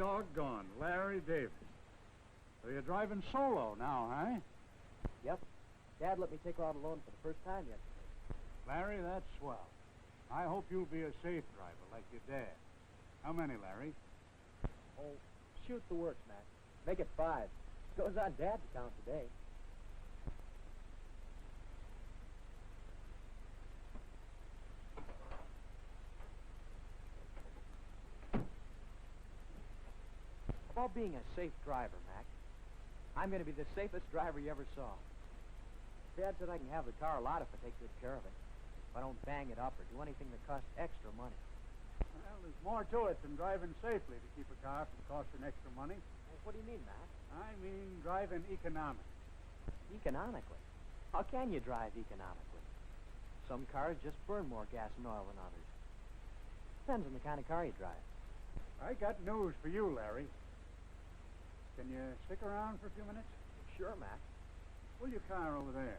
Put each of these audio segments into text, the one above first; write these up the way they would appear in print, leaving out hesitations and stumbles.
doggone, Larry Davis. So you're driving solo now, huh? Yep. Dad let me take her out alone for the first time yesterday. Larry, that's swell. I hope you'll be a safe driver like your dad. How many, Larry? Oh, shoot the works, Mac. Make it 5. Goes on Dad to count today. About being a safe driver, Mac. I'm going to be the safest driver you ever saw. Dad said I can have the car a lot if I take good care of it. If I don't bang it up or do anything that costs extra money. Well, there's more to it than driving safely to keep a car from costing extra money. Well, what do you mean, Mac? I mean driving economic. Economically? How can you drive economically? Some cars just burn more gas and oil than others. Depends on the kind of car you drive. I got news for you, Larry. Can you stick around for a few minutes? Sure, Mac. Pull your car over there.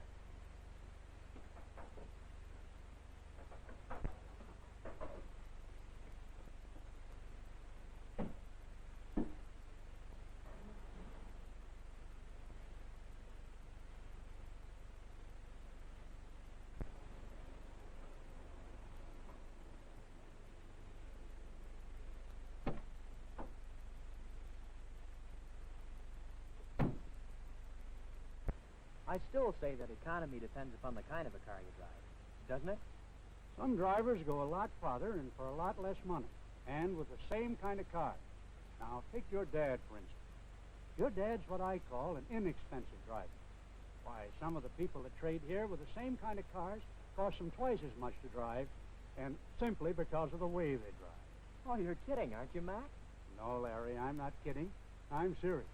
I still say that economy depends upon the kind of a car you drive, doesn't it? Some drivers go a lot farther and for a lot less money, and with the same kind of car. Now, take your dad, for instance. Your dad's what I call an inexpensive driver. Why, some of the people that trade here with the same kind of cars cost them twice as much to drive, and simply because of the way they drive. Oh, you're kidding, aren't you, Mac? No, Larry, I'm not kidding. I'm serious.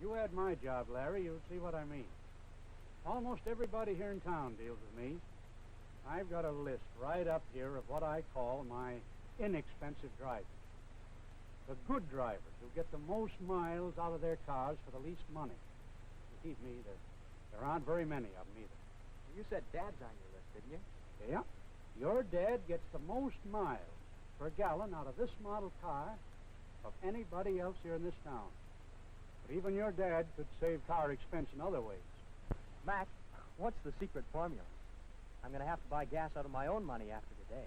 You had my job, Larry, you'll see what I mean. Almost everybody here in town deals with me. I've got a list right up here of what I call my inexpensive drivers. The good drivers who get the most miles out of their cars for the least money. Believe me, there aren't very many of them either. You said Dad's on your list, didn't you? Yeah. Your dad gets the most miles per gallon out of this model car of anybody else here in this town. But even your dad could save car expense in other ways. Mac, what's the secret formula? I'm going to have to buy gas out of my own money after today.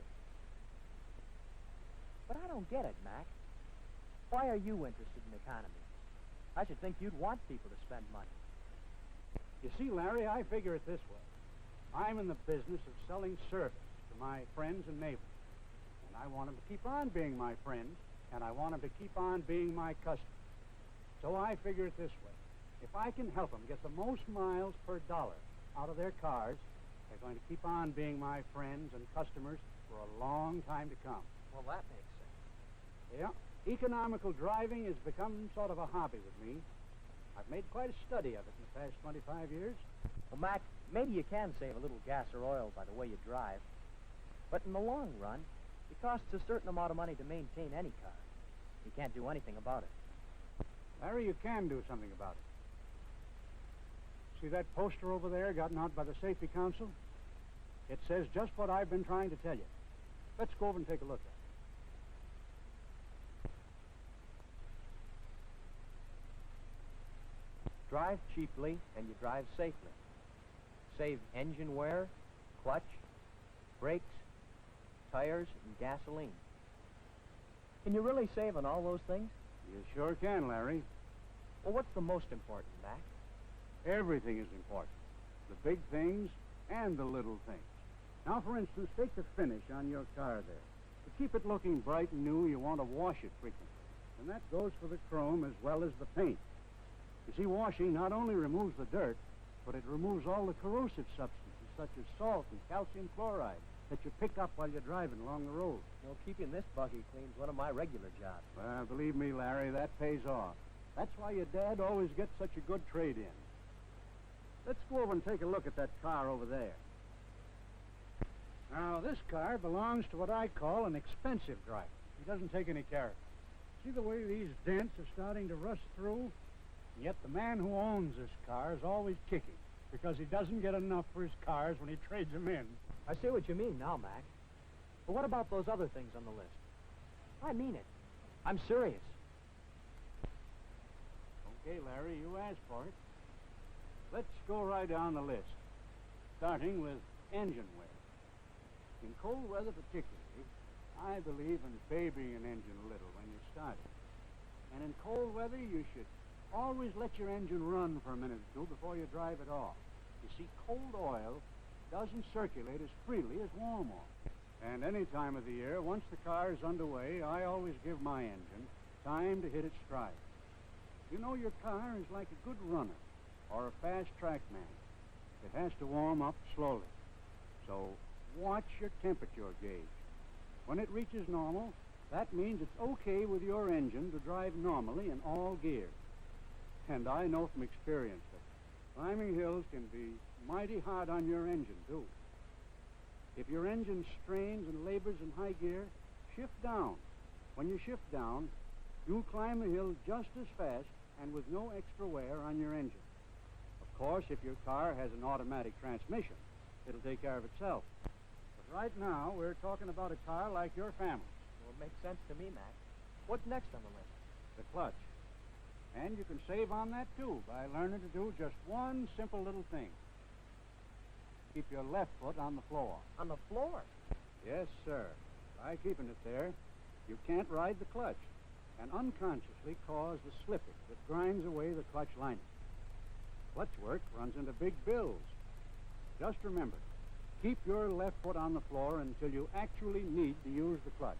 But I don't get it, Mac. Why are you interested in economy? I should think you'd want people to spend money. You see, Larry, I figure it this way. I'm in the business of selling service to my friends and neighbors. And I want them to keep on being my friends, and I want them to keep on being my customers. So I figure it this way. If I can help them get the most miles per dollar out of their cars, they're going to keep on being my friends and customers for a long time to come. Well, that makes sense. Yeah. Economical driving has become sort of a hobby with me. I've made quite a study of it in the past 25 years. Well, Mac, maybe you can save a little gas or oil by the way you drive. But in the long run, it costs a certain amount of money to maintain any car. You can't do anything about it. Larry, you can do something about it. See that poster over there gotten out by the Safety Council? It says just what I've been trying to tell you. Let's go over and take a look at it. Drive cheaply and you drive safely. Save engine wear, clutch, brakes, tires, and gasoline. Can you really save on all those things? You sure can, Larry. Well, what's the most important, Mac? Everything is important. The big things and the little things. Now, for instance, take the finish on your car there. To keep it looking bright and new, you want to wash it frequently. And that goes for the chrome as well as the paint. You see, washing not only removes the dirt, but it removes all the corrosive substances, such as salt and calcium chloride, that you pick up while you're driving along the road. Well, keeping this buggy clean is one of my regular jobs. Well, believe me, Larry, that pays off. That's why your dad always gets such a good trade-in. Let's go over and take a look at that car over there. Now, this car belongs to what I call an expensive driver. He doesn't take any care of it. See the way these dents are starting to rust through? And yet the man who owns this car is always kicking because he doesn't get enough for his cars when he trades them in. I see what you mean now, Mac. But what about those other things on the list? I mean it. I'm serious. Okay, Larry, you asked for it. Let's go right down the list, starting with engine wear. In cold weather particularly, I believe in babying an engine a little when you start it. And in cold weather, you should always let your engine run for a minute or two before you drive it off. You see, cold oil doesn't circulate as freely as warm oil. And any time of the year, once the car is underway, I always give my engine time to hit its stride. You know, your car is like a good runner or a fast track man. It has to warm up slowly. So watch your temperature gauge. When it reaches normal, that means it's okay with your engine to drive normally in all gears. And I know from experience that climbing hills can be mighty hard on your engine, too. If your engine strains and labors in high gear, shift down. When you shift down, you'll climb the hill just as fast and with no extra wear on your engine. Of course, if your car has an automatic transmission, it'll take care of itself. But right now, we're talking about a car like your family. Well, it makes sense to me, Mac. What's next on the list? The clutch. And you can save on that, too, by learning to do just one simple little thing. Keep your left foot on the floor. On the floor? Yes, sir. By keeping it there, you can't ride the clutch and unconsciously cause the slippage that grinds away the clutch lining. Clutch work runs into big bills. Just remember, keep your left foot on the floor until you actually need to use the clutch.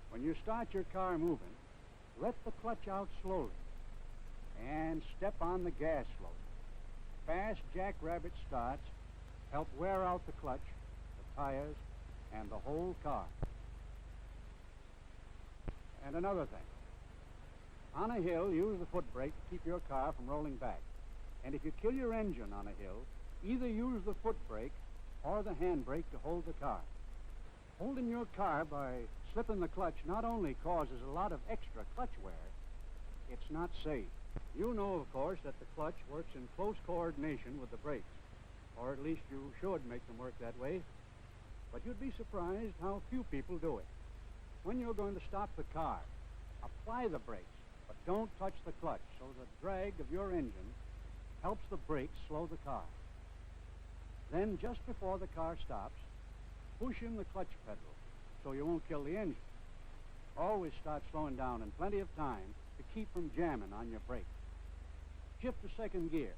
When you start your car moving, let the clutch out slowly and step on the gas slowly. Fast jackrabbit starts help wear out the clutch, the tires, and the whole car. And another thing. On a hill, use the foot brake to keep your car from rolling back. And if you kill your engine on a hill, either use the foot brake or the handbrake to hold the car. Holding your car by slipping the clutch not only causes a lot of extra clutch wear, it's not safe. You know, of course, that the clutch works in close coordination with the brakes, or at least you should make them work that way. But you'd be surprised how few people do it. When you're going to stop the car, apply the brakes, but don't touch the clutch, so the drag of your engine helps the brakes slow the car. Then, just before the car stops, push in the clutch pedal so you won't kill the engine. Always start slowing down in plenty of time to keep from jamming on your brakes. Shift to second gear,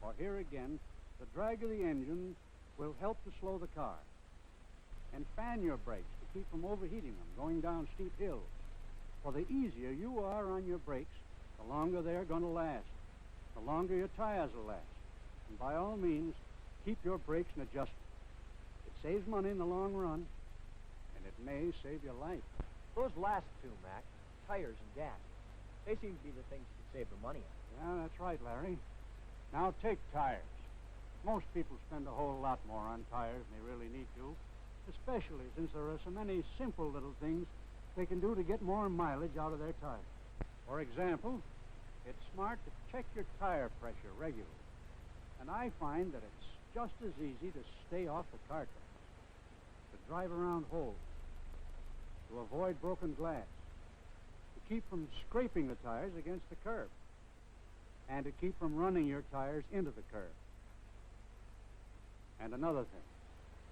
for here again, the drag of the engine will help to slow the car. And fan your brakes to keep from overheating them going down steep hills. For the easier you are on your brakes, the longer they're going to last, the longer your tires will last. And by all means, keep your brakes in adjustment. It saves money in the long run, and it may save your life. Those last two, Mac, tires and gas, they seem to be the things you can save the money on. Yeah, that's right, Larry. Now take tires. Most people spend a whole lot more on tires than they really need to, especially since there are so many simple little things they can do to get more mileage out of their tires. For example, it's smart to check your tire pressure regularly. And I find that it's just as easy to stay off the car tracks, to drive around holes, to avoid broken glass, to keep from scraping the tires against the curb, and to keep from running your tires into the curb. And another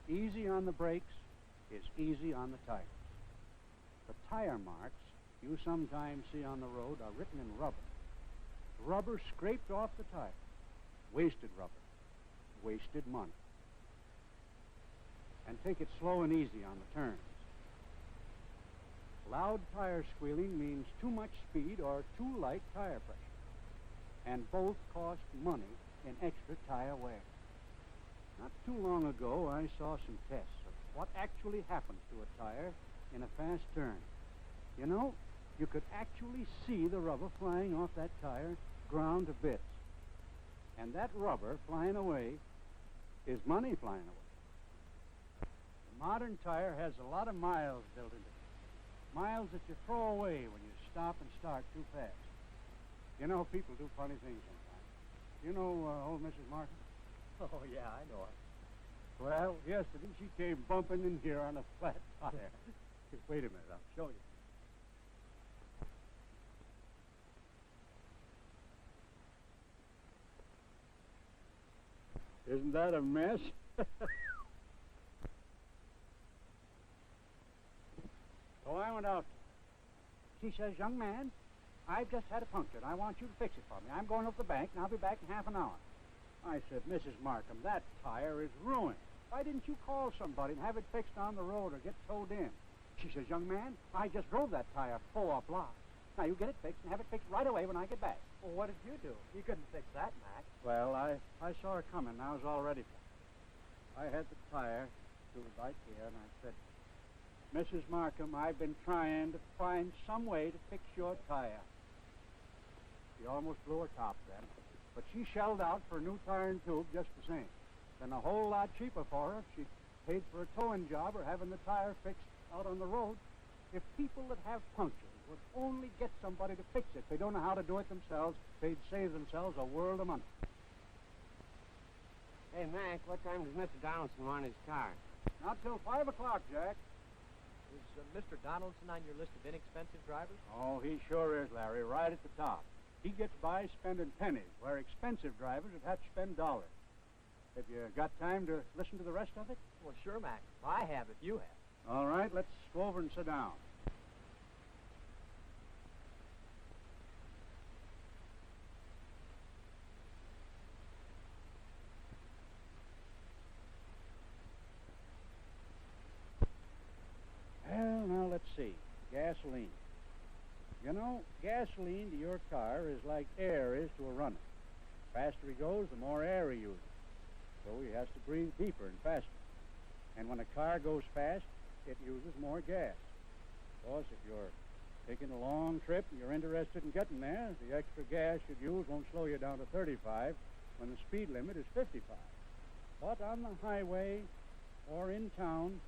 thing, easy on the brakes is easy on the tires. The tire marks you sometimes see on the road are written in rubber. Rubber scraped off the tire. Wasted rubber. Wasted money. And take it slow and easy on the turns. Loud tire squealing means too much speed or too light tire pressure. And both cost money in extra tire wear. Not too long ago, I saw some tests of what actually happens to a tire in a fast turn. You know, you could actually see the rubber flying off that tire, ground to bits. And that rubber flying away is money flying away. The modern tire has a lot of miles built into it. Miles that you throw away when you stop and start too fast. You know, people do funny things sometimes. You know old Mrs. Martin? Oh, yeah, I know her. Well, yesterday she came bumping in here on a flat tire. Wait a minute, I'll show you. Isn't that a mess? So I went out. She says, young man, I've just had a puncture, and I want you to fix it for me. I'm going up the bank, and I'll be back in half an hour. I said, Mrs. Markham, that tire is ruined. Why didn't you call somebody and have it fixed on the road or get towed in? She says, young man, I just drove that tire 4 blocks. Now, you get it fixed and have it fixed right away when I get back. Well, what did you do? You couldn't fix that, Mac. Well, I saw her coming, and I was all ready for it. I had the tire to right here, and I said, Mrs. Markham, I've been trying to find some way to fix your tire. She almost blew her top then, but she shelled out for a new tire and tube just the same. Then a whole lot cheaper for her if she paid for a towing job or having the tire fixed out on the road. If people that have punctures would only get somebody to fix it, they don't know how to do it themselves, they'd save themselves a world of money. Hey, Mac, what time does Mr. Donaldson want his car? Not till 5 o'clock, Jack. Is Mr. Donaldson on your list of inexpensive drivers? Oh, he sure is, Larry, right at the top. He gets by spending pennies, where expensive drivers would have to spend dollars. Have you got time to listen to the rest of it? Well, sure, Mac. I have if you have. All right, let's go over and sit down. Well, now let's see. Gasoline. You know, gasoline to your car is like air is to a runner. The faster he goes, the more air he uses. So he has to breathe deeper and faster. And when a car goes fast, it uses more gas. Of course, if you're taking a long trip and you're interested in getting there, the extra gas you'd use won't slow you down to 35 when the speed limit is 55. But on the highway or in town,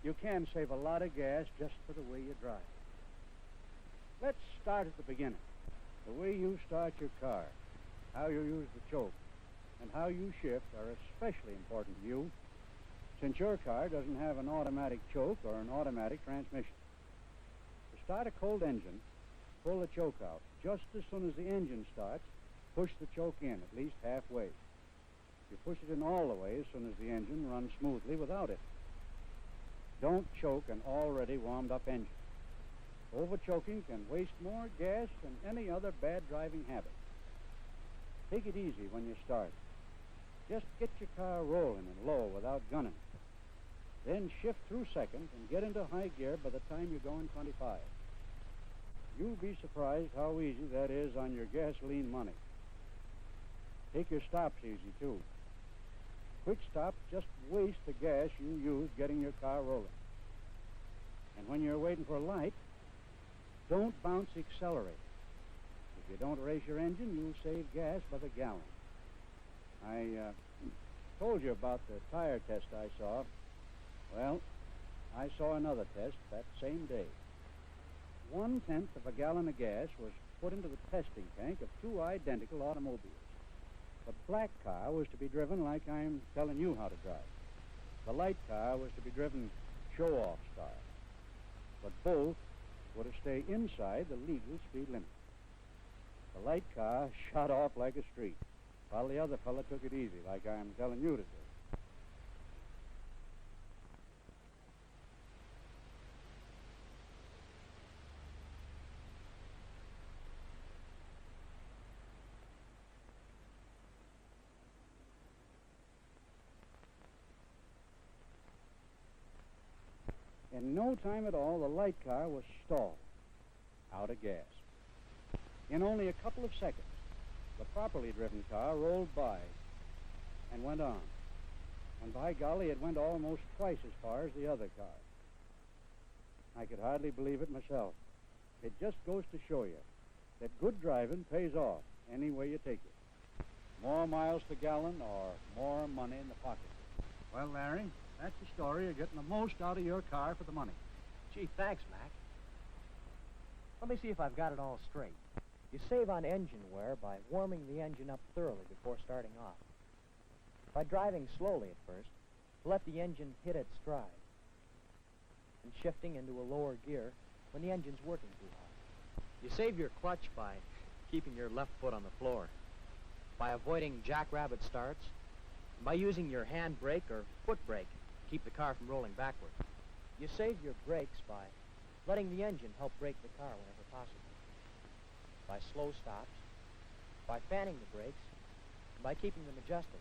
you can save a lot of gas just for the way you drive. Let's start at the beginning. The way you start your car, how you use the choke, and how you shift are especially important to you, since your car doesn't have an automatic choke or an automatic transmission. To start a cold engine, pull the choke out. Just as soon as the engine starts, push the choke in at least halfway. You push it in all the way as soon as the engine runs smoothly without it. Don't choke an already warmed-up engine. Over-choking can waste more gas than any other bad driving habit. Take it easy when you start. Just get your car rolling and low without gunning. Then shift through second and get into high gear by the time you're going 25. You'll be surprised how easy that is on your gasoline money. Take your stops easy, too. Quick stops just waste the gas you use getting your car rolling. And when you're waiting for a light, don't bounce the accelerator. If you don't race your engine, you'll save gas by the gallon. I told you about the tire test I saw. Well, I saw another test that same day. 1/10 of a gallon of gas was put into the testing tank of 2 identical automobiles. The black car was to be driven like I'm telling you how to drive. The light car was to be driven show-off style. But both were to stay inside the legal speed limit. The light car shot off like a streak, while the other fella took it easy, like I'm telling you to do. In no time at all, the light car was stalled, out of gas. In only a couple of seconds, the properly driven car rolled by and went on. And by golly, it went almost twice as far as the other car. I could hardly believe it myself. It just goes to show you that good driving pays off any way you take it. More miles per gallon or more money in the pocket. Well, Larry, that's the story of getting the most out of your car for the money. Gee, thanks, Mac. Let me see if I've got it all straight. You save on engine wear by warming the engine up thoroughly before starting off. By driving slowly at first, to let the engine hit its stride, and shifting into a lower gear when the engine's working too hard. You save your clutch by keeping your left foot on the floor, by avoiding jackrabbit starts, By using your hand brake or foot brake to keep the car from rolling backward. You save your brakes by letting the engine help brake the car whenever possible. By slow stops, by fanning the brakes, and by keeping them adjusted.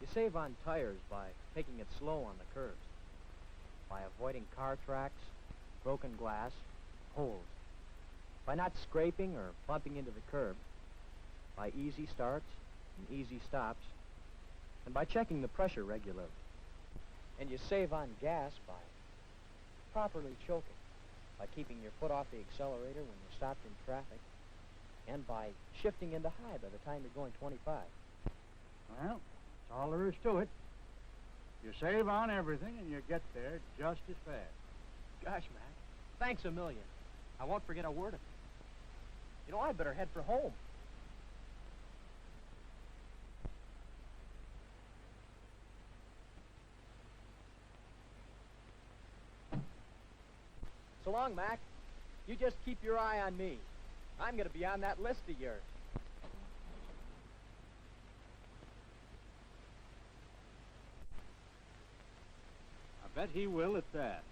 You save on tires by taking it slow on the curves, by avoiding car tracks, broken glass, holes, by not scraping or bumping into the curb, by easy starts and easy stops, and by checking the pressure regularly. And you save on gas by properly choking, by keeping your foot off the accelerator when you're stopped in traffic, and by shifting into high by the time you're going 25. Well, that's all there is to it. You save on everything and you get there just as fast. Gosh, Mac, thanks a million. I won't forget a word of it. You know, I better head for home. So long, Mac. You just keep your eye on me. I'm going to be on that list of yours. I bet he will at that.